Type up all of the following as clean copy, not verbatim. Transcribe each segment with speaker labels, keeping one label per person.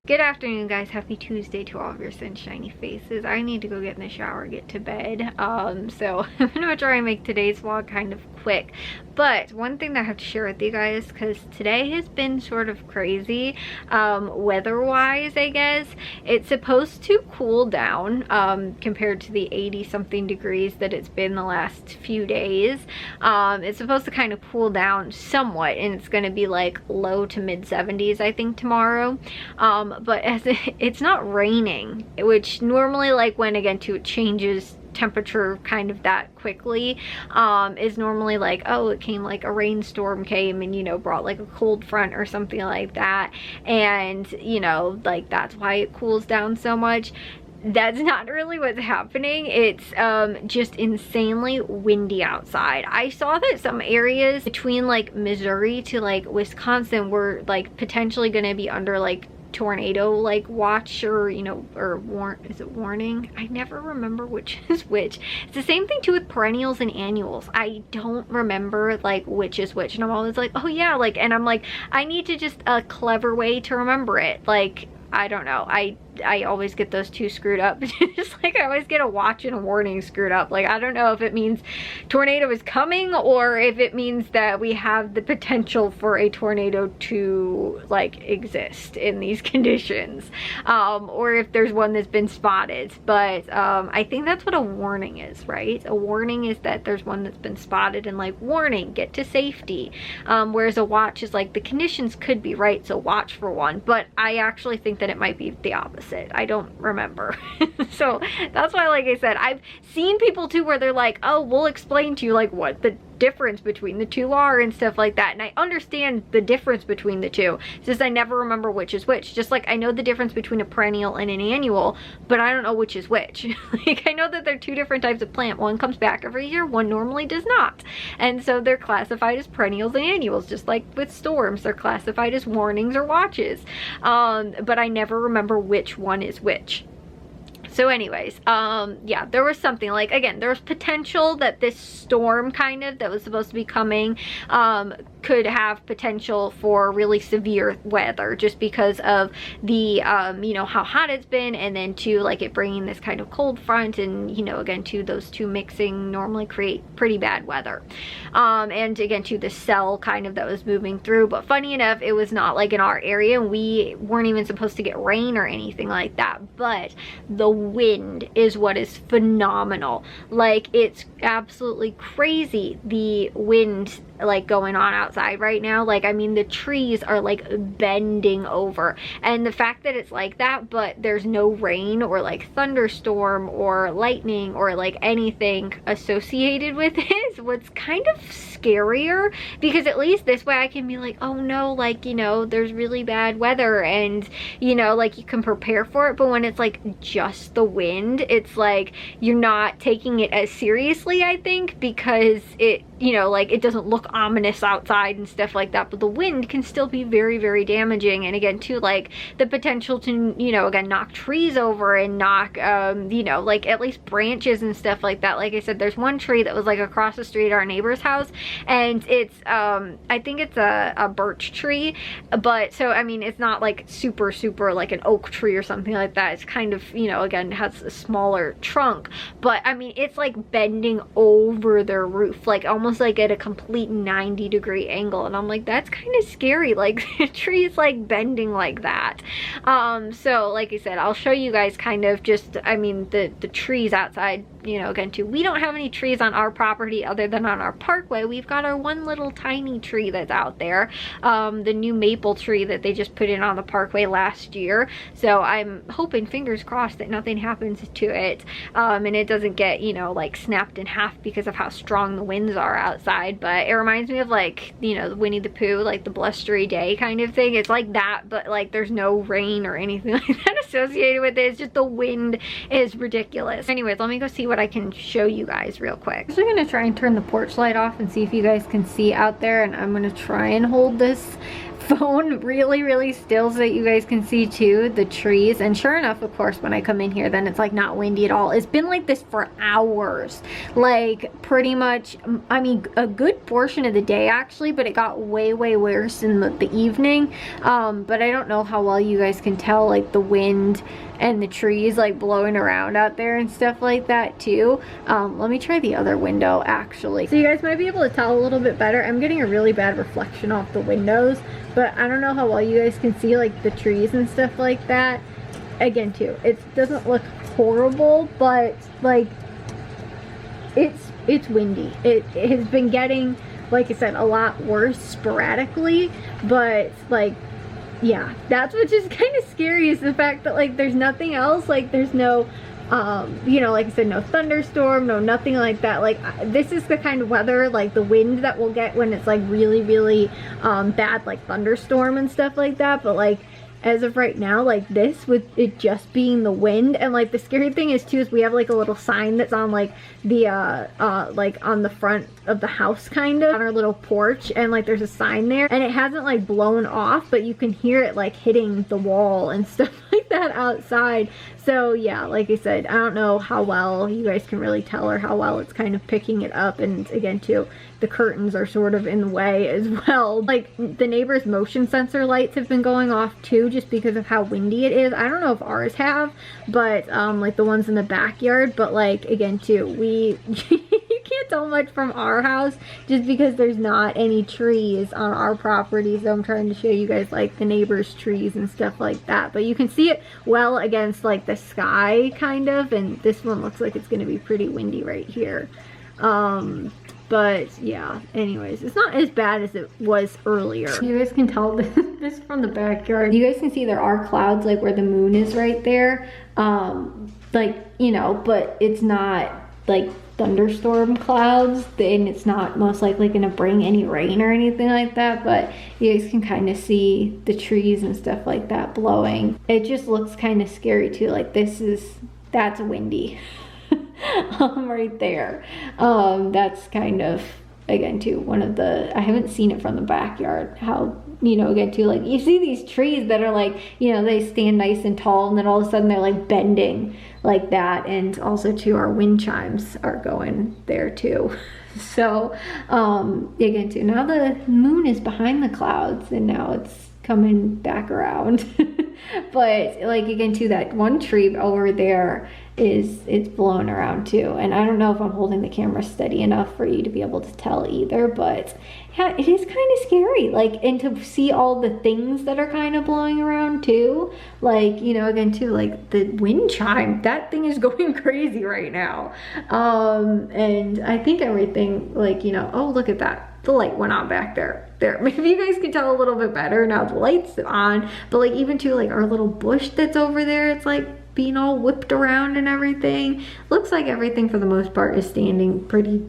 Speaker 1: Good afternoon, guys. Happy Tuesday to all of your sunshiny faces. I need to go get in the shower, get to bed. So I'm gonna try and make today's vlog kind of quick. But one thing that I have to share with you guys, because today has been sort of crazy, weather-wise, I guess. It's supposed to cool down compared to the 80-something degrees that it's been the last few days. It's supposed to kind of cool down somewhat, and it's gonna be like low to mid 70s, I think, tomorrow. But as it's not raining, which normally, like, when again too it changes temperature kind of that quickly, is normally like, oh, it came like a rainstorm came and, you know, brought like a cold front or something like that, and, you know, like that's why it cools down so much. That's not really what's happening. It's just insanely windy outside. I saw that some areas between like Missouri to like Wisconsin were like potentially going to be under like tornado like watch, or, you know, or is it warning? I never remember which is which. It's the same thing too with perennials and annuals. I don't remember like which is which, and I'm always like, oh yeah, like, and I'm like, I need to just a clever way to remember it. Like, I don't know, I always get those two screwed up. Just like I always get a watch and a warning screwed up. Like, I don't know if it means tornado is coming or if it means that we have the potential for a tornado to like exist in these conditions, or if there's one that's been spotted. But I think that's what a warning is, right? A warning is that there's one that's been spotted and like, warning, get to safety. Whereas a watch is like the conditions could be right, so watch for one. But I actually think that it might be the opposite. I don't remember. So that's why, like I said, I've seen people too where they're like, oh, we'll explain to you like what the difference between the two are and stuff like that, and I understand the difference between the two. It's just I never remember which is which. Just like I know the difference between a perennial and an annual, but I don't know which is which. Like, I know that they're two different types of plant. One comes back every year, one normally does not, and so they're classified as perennials and annuals. Just like with storms, they're classified as warnings or watches, but I never remember which one is which. So anyways, yeah, there was something like, again, there was potential that this storm kind of that was supposed to be coming could have potential for really severe weather, just because of the you know, how hot it's been, and then too like it bringing this kind of cold front, and, you know, again too, those two mixing normally create pretty bad weather, and again too, the cell kind of that was moving through. But funny enough, it was not like in our area, and we weren't even supposed to get rain or anything like that, but the wind is what is phenomenal. Like, it's absolutely crazy, the wind like going on outside right now. Like, I mean, the trees are like bending over, and the fact that it's like that but there's no rain or like thunderstorm or lightning or like anything associated with it is what's kind of scarier, because at least this way I can be like, oh no, like, you know, there's really bad weather, and, you know, like, you can prepare for it. But when it's like just the wind, it's like you're not taking it as seriously, I think, because it, you know, like, it doesn't look ominous outside and stuff like that, but the wind can still be very, very damaging. And again too, like, the potential to, you know, again, knock trees over and knock you know, like, at least branches and stuff like that. Like I said, there's one tree that was like across the street at our neighbor's house, and it's I think it's a birch tree, but so I mean, it's not like super like an oak tree or something like that. It's kind of, you know, again, has a smaller trunk, but I mean, it's like bending over their roof, like almost like at a complete 90-degree angle, and I'm like, that's kind of scary. Like, the tree's like bending like that. So like I said, I'll show you guys kind of just, I mean, the trees outside, you know, again too, we don't have any trees on our property other than on our parkway. We've got our one little tiny tree that's out there, the new maple tree that they just put in on the parkway last year. So I'm hoping, fingers crossed, that nothing happens to it, and it doesn't get, you know, like snapped in half because of how strong the winds are outside. But it reminds me of, like, you know, Winnie the Pooh, like the blustery day kind of thing. It's like that, but like there's no rain or anything like that associated with it. It's just the wind is ridiculous. Anyways, let me go see what what I can show you guys real quick. I'm actually gonna try and turn the porch light off and see if you guys can see out there, and I'm gonna try and hold this phone really still so that you guys can see too the trees. And sure enough, of course, when I come in here, then it's like not windy at all. It's been like this for hours, like pretty much, I mean, a good portion of the day actually, but it got way worse in the evening. But I don't know how well you guys can tell, like the wind and the trees like blowing around out there and stuff like that too. Let me try the other window actually, so you guys might be able to tell a little bit better. I'm getting a really bad reflection off the windows, but I don't know how well you guys can see like the trees and stuff like that. Again too, it doesn't look horrible, but like it's windy. It has been getting, like I said, a lot worse sporadically, but like, yeah, that's what's just kind of scary, is the fact that like there's nothing else, like there's no you know, like I said, no thunderstorm, no nothing like that. Like this is the kind of weather, like the wind that we'll get when it's like really bad, like thunderstorm and stuff like that. But like as of right now, like this, with it just being the wind. And like the scary thing is too, is we have like a little sign that's on like the like on the front of the house, kind of on our little porch, and like there's a sign there, and it hasn't like blown off, but you can hear it like hitting the wall and stuff like that outside. So yeah, like I said, I don't know how well you guys can really tell, or how well it's kind of picking it up. And again too, the curtains are sort of in the way as well. Like the neighbor's motion sensor lights have been going off too, just because of how windy it is. I don't know if ours have, but like the ones in the backyard. But like again too, we you can't tell much from our house just because there's not any trees on our property. So I'm trying to show you guys like the neighbor's trees and stuff like that, but you can see it well against like the sky kind of. And this one looks like it's going to be pretty windy right here. But yeah, anyways, it's not as bad as it was earlier. You guys can tell this from the backyard. You guys can see there are clouds like where the moon is right there. Like, you know, but it's not like thunderstorm clouds, and it's not most likely going to bring any rain or anything like that. But you guys can kind of see the trees and stuff like that blowing. It just looks kind of scary too. Like that's windy. Right there. That's kind of, again too, one of the, I haven't seen it from the backyard, how, you know, again too, like you see these trees that are like, you know, they stand nice and tall, and then all of a sudden they're like bending like that. And also too, our wind chimes are going there too. So again too, now the moon is behind the clouds, and now it's coming back around. But like again too, that one tree over there it's blowing around too, and I don't know if I'm holding the camera steady enough for you to be able to tell either. But yeah, it is kind of scary, like, and to see all the things that are kind of blowing around too, like, you know, again too, like the wind chime, that thing is going crazy right now. And I think everything, like, you know, oh look at that, the light went on back there. Maybe you guys can tell a little bit better now, the light's on. But like even too, like our little bush that's over there, it's like being all whipped around and everything. Looks like everything for the most part is standing pretty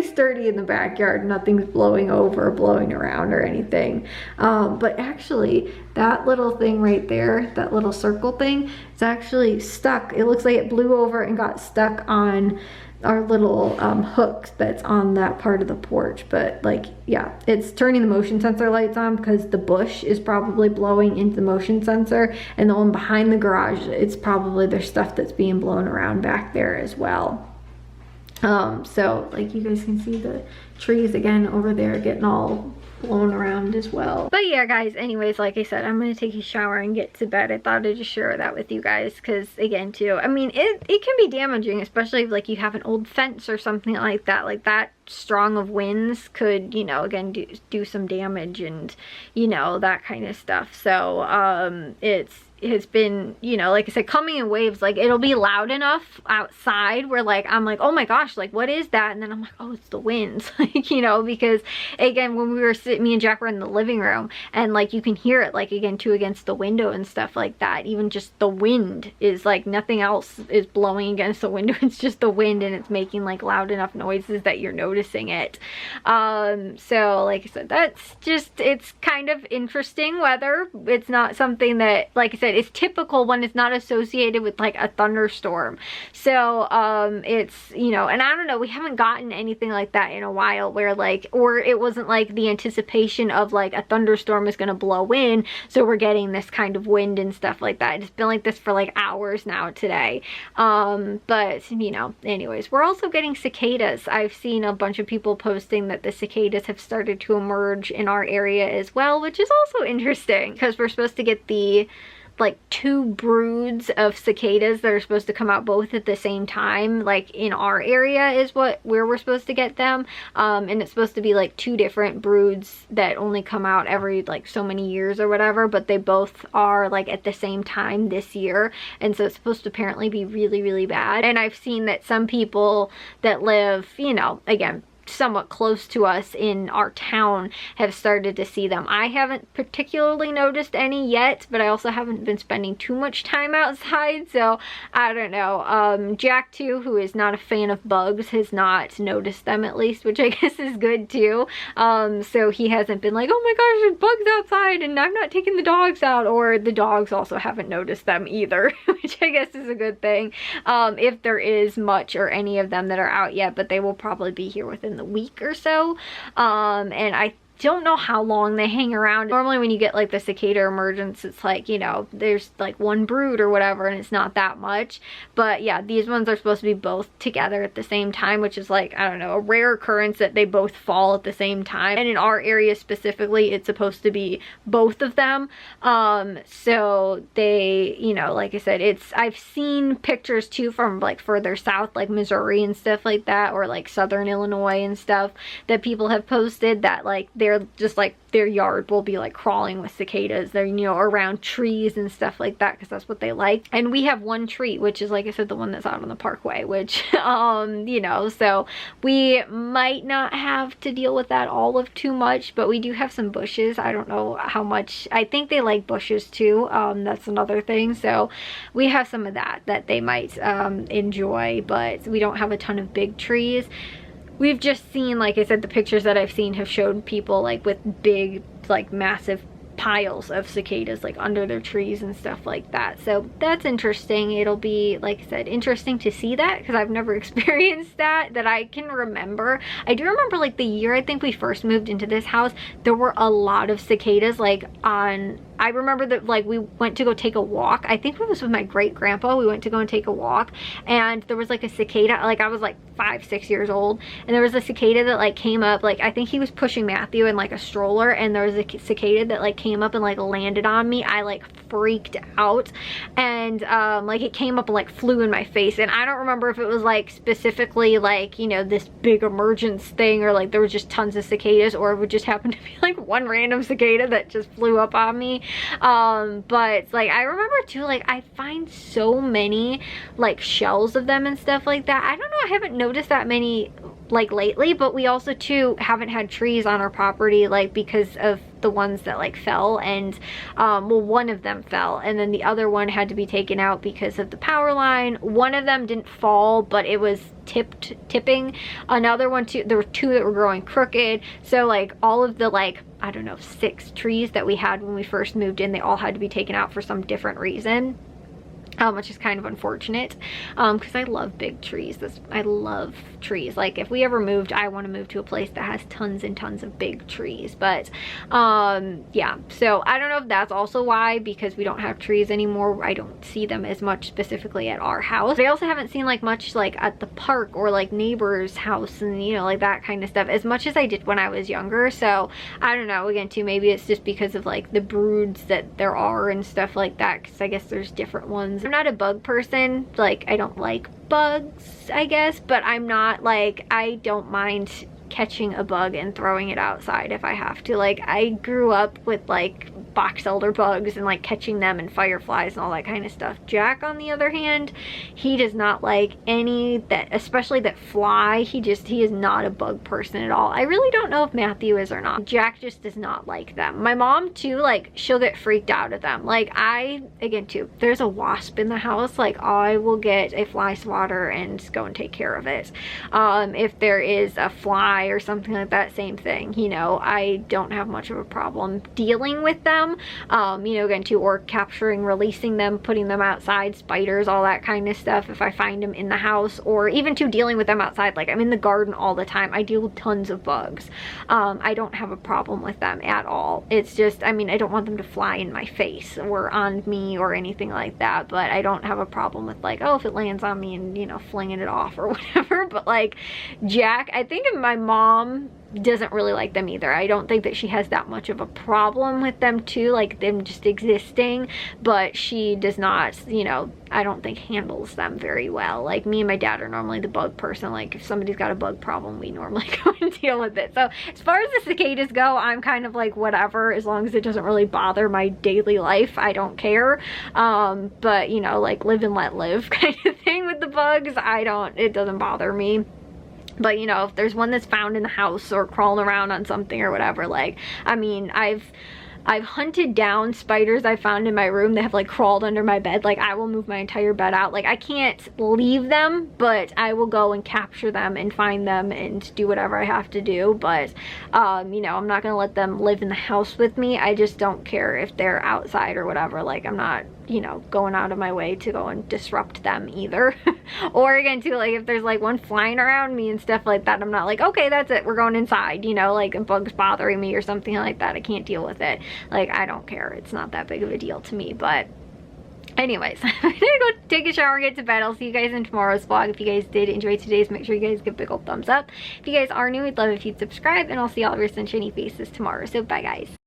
Speaker 1: sturdy in the backyard. Nothing's blowing over, blowing around or anything. But actually that little thing right there, that little circle thing, it's actually stuck. It looks like it blew over and got stuck on our little hook that's on that part of the porch. But like, yeah, it's turning the motion sensor lights on because the bush is probably blowing into the motion sensor, and the one behind the garage, it's probably there's stuff that's being blown around back there as well. So like you guys can see the trees again over there getting all blown around as well. But yeah guys, anyways, like I said, I'm gonna take a shower and get to bed. I thought I'd just share that with you guys because again too, I mean it can be damaging, especially if like you have an old fence or something like that. Like that strong of winds could, you know, again do some damage and, you know, that kind of stuff. So it's been, you know, like I said, coming in waves. Like it'll be loud enough outside where like I'm like, oh my gosh, like what is that? And then I'm like, oh, it's the winds. Like, you know, because again, when we were me and Jack were in the living room, and like you can hear it like again too against the window and stuff like that. Even just the wind is like, nothing else is blowing against the window, it's just the wind, and it's making like loud enough noises that you're noticing it. So like I said, that's just, it's kind of interesting weather. It's not something that, like I said, said, it's typical when it's not associated with like a thunderstorm. So it's, you know, and I don't know, we haven't gotten anything like that in a while where like, or it wasn't like the anticipation of like a thunderstorm is going to blow in, so we're getting this kind of wind and stuff like that. It's been like this for like hours now today. But you know, anyways, we're also getting cicadas. I've seen a bunch of people posting that the cicadas have started to emerge in our area as well, which is also interesting because we're supposed to get the like 2 broods of cicadas that are supposed to come out both at the same time, like in our area is where we're supposed to get them, and it's supposed to be like 2 different broods that only come out every like so many years or whatever, but they both are like at the same time this year, and so it's supposed to apparently be really, really bad. And I've seen that some people that live, you know, again, somewhat close to us in our town have started to see them. I haven't particularly noticed any yet, but I also haven't been spending too much time outside, so I don't know. Jack too, who is not a fan of bugs, has not noticed them at least, which I guess is good too. So he hasn't been like, oh my gosh, there's bugs outside and I'm not taking the dogs out, or the dogs also haven't noticed them either, which I guess is a good thing. If there is much or any of them that are out yet, but they will probably be here within the week or so, and I don't know how long they hang around. Normally when you get like the cicada emergence, it's like, you know, there's like 1 brood or whatever and it's not that much. But yeah, these ones are supposed to be both together at the same time, which is like, I don't know, a rare occurrence that they both fall at the same time. And in our area specifically, it's supposed to be both of them. So they, you know, like I said, I've seen pictures too from like further south, like Missouri and stuff like that, or like southern Illinois and stuff, that people have posted that like they're just like their yard will be like crawling with cicadas. They're, you know, around trees and stuff like that because that's what they like. And we have 1 tree, which is, like I said, the one that's out on the parkway, which you know, so we might not have to deal with that all of too much, but we do have some bushes. I don't know how much. I think they like bushes too. That's another thing. So we have some of that they might enjoy, but we don't have a ton of big trees. We've just seen, like I said, the pictures that I've seen have showed people like with big, like massive piles of cicadas like under their trees and stuff like that. So that's interesting. It'll be, like I said, interesting to see that because I've never experienced that I can remember. I do remember like the year I think we first moved into this house, there were a lot of cicadas like on, I remember that like we went to go take a walk. I think it was with my great grandpa. We went to go and take a walk and there was like a cicada, like I was like 5-6 years old, and there was a cicada that like came up, like I think he was pushing Matthew in like a stroller, and there was a cicada that like came up and like landed on me. I like freaked out, and like it came up and like flew in my face, and I don't remember if it was like specifically like, you know, this big emergence thing, or like there was just tons of cicadas, or it would just happen to be like 1 random cicada that just flew up on me. But like I remember too, like I find so many like shells of them and stuff like that. I don't know, I haven't noticed that many like lately, but we also too haven't had trees on our property like because of the ones that like fell, and well, one of them fell and then the other one had to be taken out because of the power line. One of them didn't fall, but it was tipping. Another one too, there were 2 that were growing crooked. So like all of the like, I don't know, 6 trees that we had when we first moved in, they all had to be taken out for some different reason. Which is kind of unfortunate because I love big trees. I love trees. Like if we ever moved, I want to move to a place that has tons and tons of big trees. But yeah, so I don't know if that's also why, because we don't have trees anymore. I don't see them as much specifically at our house. I also haven't seen like much like at the park or like neighbor's house and, you know, like that kind of stuff as much as I did when I was younger. So I don't know, again too, maybe it's just because of like the broods that there are and stuff like that, because I guess there's different ones. I'm not a bug person, like I don't like bugs, I guess, but I'm not like, I don't mind catching a bug and throwing it outside if I have to. Like I grew up with like box elder bugs and like catching them and fireflies and all that kind of stuff. Jack, on the other hand, he does not like any that, especially that fly. He is not a bug person at all. I really don't know if Matthew is or not. Jack just does not like them. My mom too, like she'll get freaked out at them. Like I, again too, there's a wasp in the house, like I will get a fly swatter and go and take care of it. If there is a fly eye or something like that, same thing. You know, I don't have much of a problem dealing with them, you know, again too, or capturing, releasing them, putting them outside, spiders, all that kind of stuff if I find them in the house, or even to dealing with them outside. Like, I'm in the garden all the time, I deal with tons of bugs. I don't have a problem with them at all. It's just, I mean, I don't want them to fly in my face or on me or anything like that, but I don't have a problem with, like, oh, if it lands on me and, you know, flinging it off or whatever. But like Jack, I think my mom doesn't really like them either. I don't think that she has that much of a problem with them too, like them just existing, but she does not, you know, I don't think handles them very well. Like, me and my dad are normally the bug person. Like, if somebody's got a bug problem, we normally go and deal with it. So as far as the cicadas go, I'm kind of like whatever, as long as it doesn't really bother my daily life, I don't care. But you know, like, live and let live kind of thing with the bugs, it doesn't bother me. But you know, if there's one that's found in the house or crawling around on something or whatever, like, I mean, I've hunted down spiders I found in my room that have like crawled under my bed. Like, I will move my entire bed out. Like, I can't leave them, but I will go and capture them and find them and do whatever I have to do. But you know, I'm not gonna let them live in the house with me. I just don't care if they're outside or whatever. Like, I'm not, you know, going out of my way to go and disrupt them either. Or again too, like, if there's like one flying around me and stuff like that, I'm not like, okay, that's it, we're going inside, you know, like a bug's bothering me or something like that, I can't deal with it. Like, I don't care, it's not that big of a deal to me. But anyways, I'm gonna go take a shower, get to bed. I'll see you guys in tomorrow's vlog. If you guys did enjoy today's, make sure you guys give a big old thumbs up. If you guys are new, we'd love if you'd subscribe, and I'll see all of your sunshiny faces tomorrow. So bye guys.